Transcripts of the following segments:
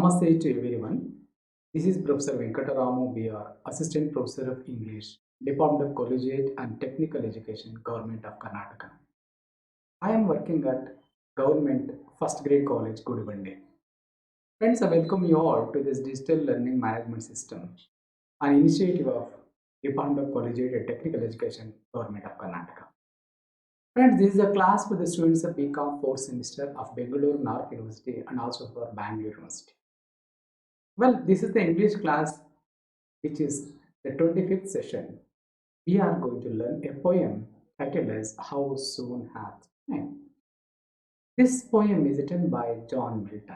Namaste to everyone. This is Professor Venkataramu BR, Assistant Professor of English, Department of Collegiate and Technical Education, Government of Karnataka. I am working at Government First Grade College, Gudivande. Friends, I welcome you all to this digital learning management system, an initiative of Department of Collegiate and Technical Education, Government of Karnataka. Friends, this is a class for the students of BCom 4th semester of Bangalore North University and also for Bangalore University. Well, this is the English class, which is the 25th session. We are going to learn a poem titled as How Soon Hath Time. This poem is written by John Milton.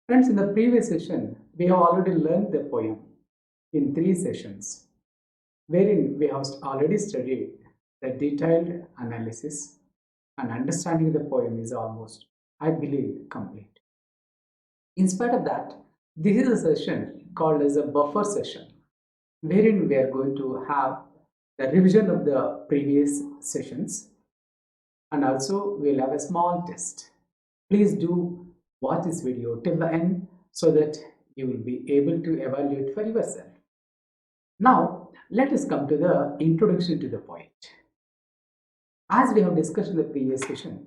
Friends, in the previous session, we have already learned the poem in 3 sessions, wherein we have already studied the detailed analysis and understanding the poem is almost, I believe, complete. In spite of that, this is a session called as a buffer session, wherein we are going to have the revision of the previous sessions and also we will have a small test. Please do watch this video till the end so that you will be able to evaluate for yourself. Now, let us come to the introduction to the poet. As we have discussed in the previous session,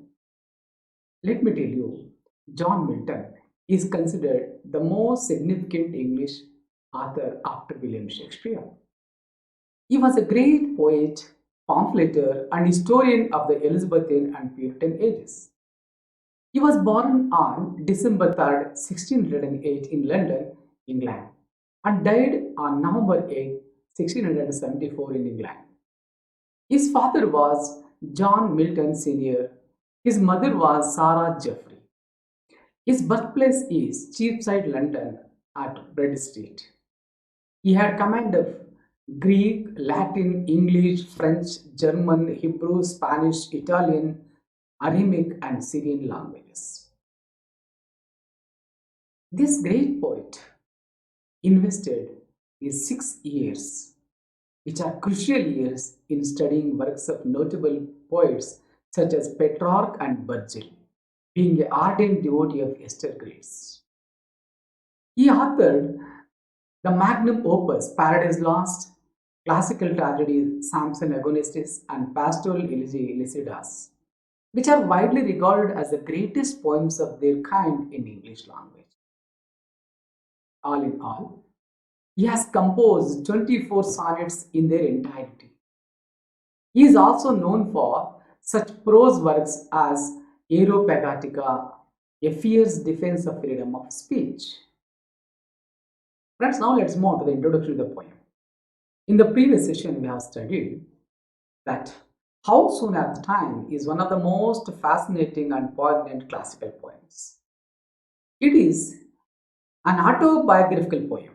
let me tell you, John Milton is considered the most significant English author after William Shakespeare. He was a great poet, pamphleteer, and historian of the Elizabethan and Puritan ages. He was born on December 3rd, 1608 in London, England, and died on November 8, 1674 in England. His father was John Milton Sr. His mother was Sarah Jeffrey. His birthplace is Cheapside, London at Bread Street. He had command of Greek, Latin, English, French, German, Hebrew, Spanish, Italian, Aramaic and Syrian languages. This great poet invested his 6 years, which are crucial years in studying works of notable poets such as Petrarch and Virgil, being an ardent devotee of Esther Grace. He authored the magnum opus Paradise Lost, classical tragedy Samson Agonistes, and pastoral elegy Lycidas, which are widely regarded as the greatest poems of their kind in English language. All in all, he has composed 24 sonnets in their entirety. He is also known for such prose works as Aeropagatica, a fierce defense of freedom of speech. Friends, now let's move on to the introduction to the poem. In the previous session, we have studied that How Soon Hath Time is one of the most fascinating and poignant classical poems. It is an autobiographical poem.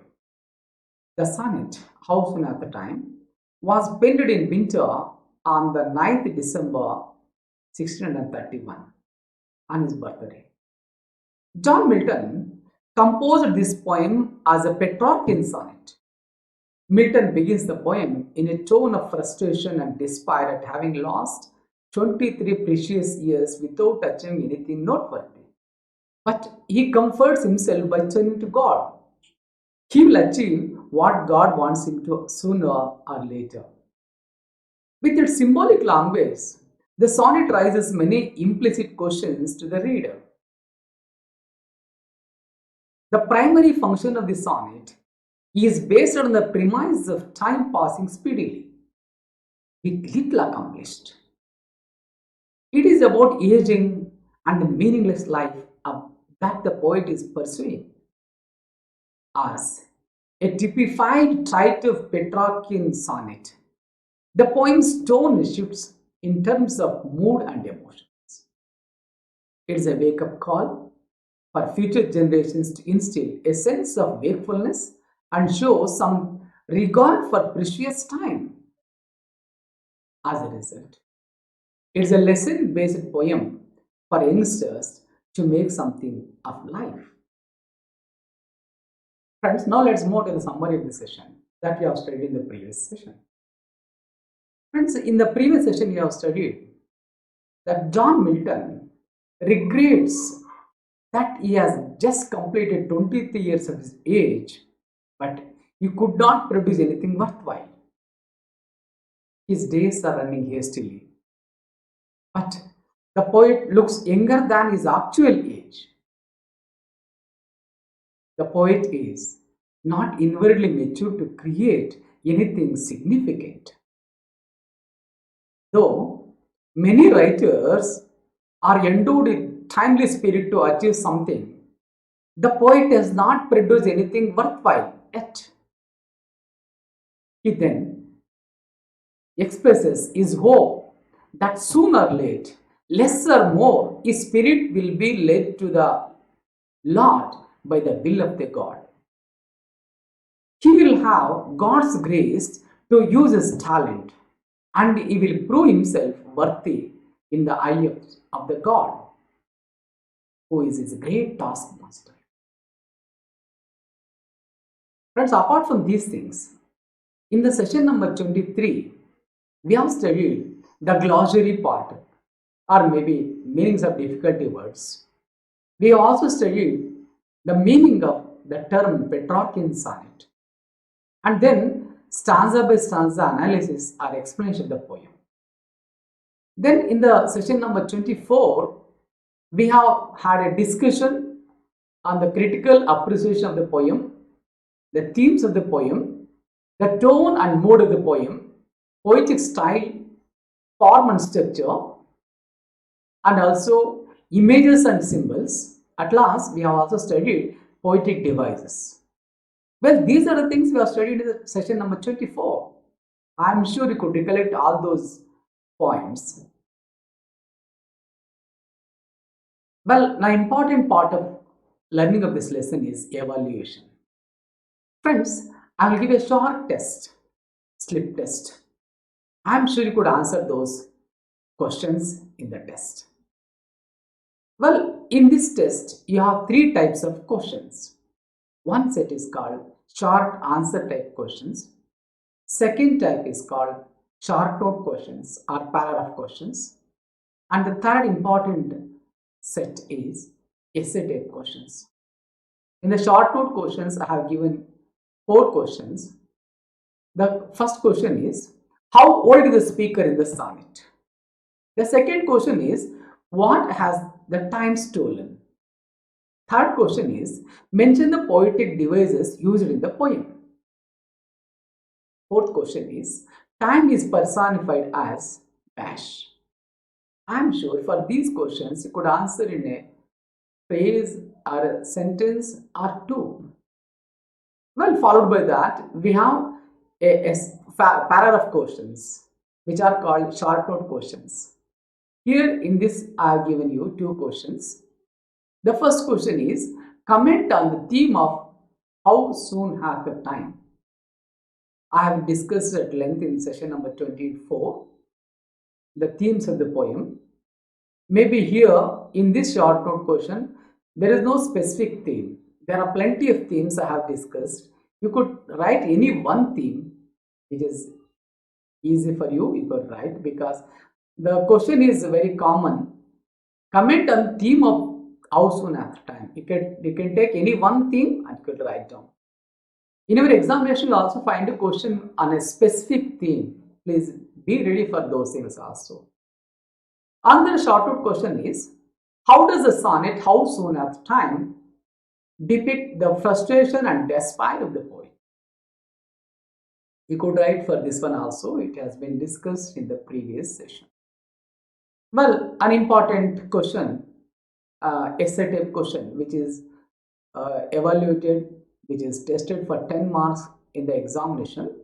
The sonnet, How Soon Hath Time, was penned in winter on the 9th December 1631 on his birthday. John Milton composed this poem as a Petrarchian sonnet. Milton begins the poem in a tone of frustration and despair at having lost 23 precious years without achieving anything noteworthy. But he comforts himself by turning to God. He will achieve what God wants him to sooner or later. With its symbolic language, the sonnet raises many implicit questions to the reader. The primary function of the sonnet is based on the premise of time passing speedily, with little accomplished. It is about aging and the meaningless life that the poet is pursuing. As a typified trait of Petrarchian sonnet, the poem's tone shifts in terms of mood and emotions. It is a wake-up call for future generations to instill a sense of wakefulness and show some regard for precious time. As a result, it is a lesson-based poem for youngsters to make something of life. Friends, now let's move to the summary of the session that we have studied in the previous session. Friends, in the previous session we have studied that John Milton regrets that he has had just completed 23 years of his age, but he could not produce anything worthwhile. His days are running hastily. But the poet looks younger than his actual age. The poet is not inwardly mature to create anything significant. Though many writers are endowed with timely spirit to achieve something, the poet does not produce anything worthwhile yet. He then expresses his hope that sooner or late, less or more, his spirit will be led to the Lord by the will of the God. He will have God's grace to use his talent, and he will prove himself worthy in the eye of the God, who is his great taskmaster. Friends, apart from these things, in the session number 23, we have studied the glossary part, or maybe meanings of difficulty words. We have also studied the meaning of the term Petrarchan sonnet, and then stanza by stanza analysis or explanation of the poem. Then in the session number 24, we have had a discussion on the critical appreciation of the poem, the themes of the poem, the tone and mode of the poem, poetic style, form and structure, and also images and symbols. At last, we have also studied poetic devices. Well, these are the things we have studied in the session number 24. I am sure you could recollect all those points. Well, the important part of learning of this lesson is evaluation. Friends, I will give a short test, slip test. I am sure you could answer those questions in the test. Well, in this test, you have three types of questions. One set is called short answer type questions. Second type is called short note questions or paragraph questions. And the third important set is essay type questions. In the short note questions, I have given 4 questions. The first question is, how old is the speaker in the sonnet? The second question is, what has the time stolen? Third question is, mention the poetic devices used in the poem. Fourth question is, time is personified as dash. I am sure for these questions you could answer in a phrase or a sentence or two. Well, followed by that, we have a paragraph questions which are called short note questions. Here in this, I have given you 2 questions. The first question is, comment on the theme of how soon hath the time. I have discussed at length in session number 24 the themes of the poem. Maybe here in this short note question, there is no specific theme. There are plenty of themes I have discussed. You could write any one theme which is easy for you, you could write, because the question is very common. Comment on theme of how soon after time. You can take any one theme and you could write down. In your examination, you also find a question on a specific theme. Please be ready for those things also. Another short note question is, how does the sonnet how soon after time depict the frustration and despair of the poet? You could write for this one also. It has been discussed in the previous session. Well, an important question, essay type question, which is evaluated, which is tested for 10 marks in the examination.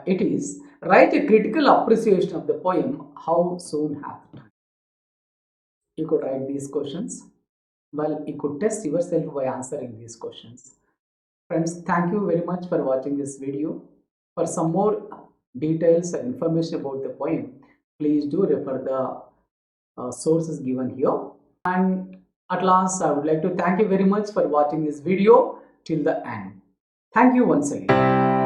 It is, write a critical appreciation of the poem how soon after time. You could write these questions. Well, you could test yourself by answering these questions. Friends, thank you very much for watching this video. For some more details and information about the poem, please do refer the sources given here. And at last, I would like to thank you very much for watching this video till the end. Thank you once again.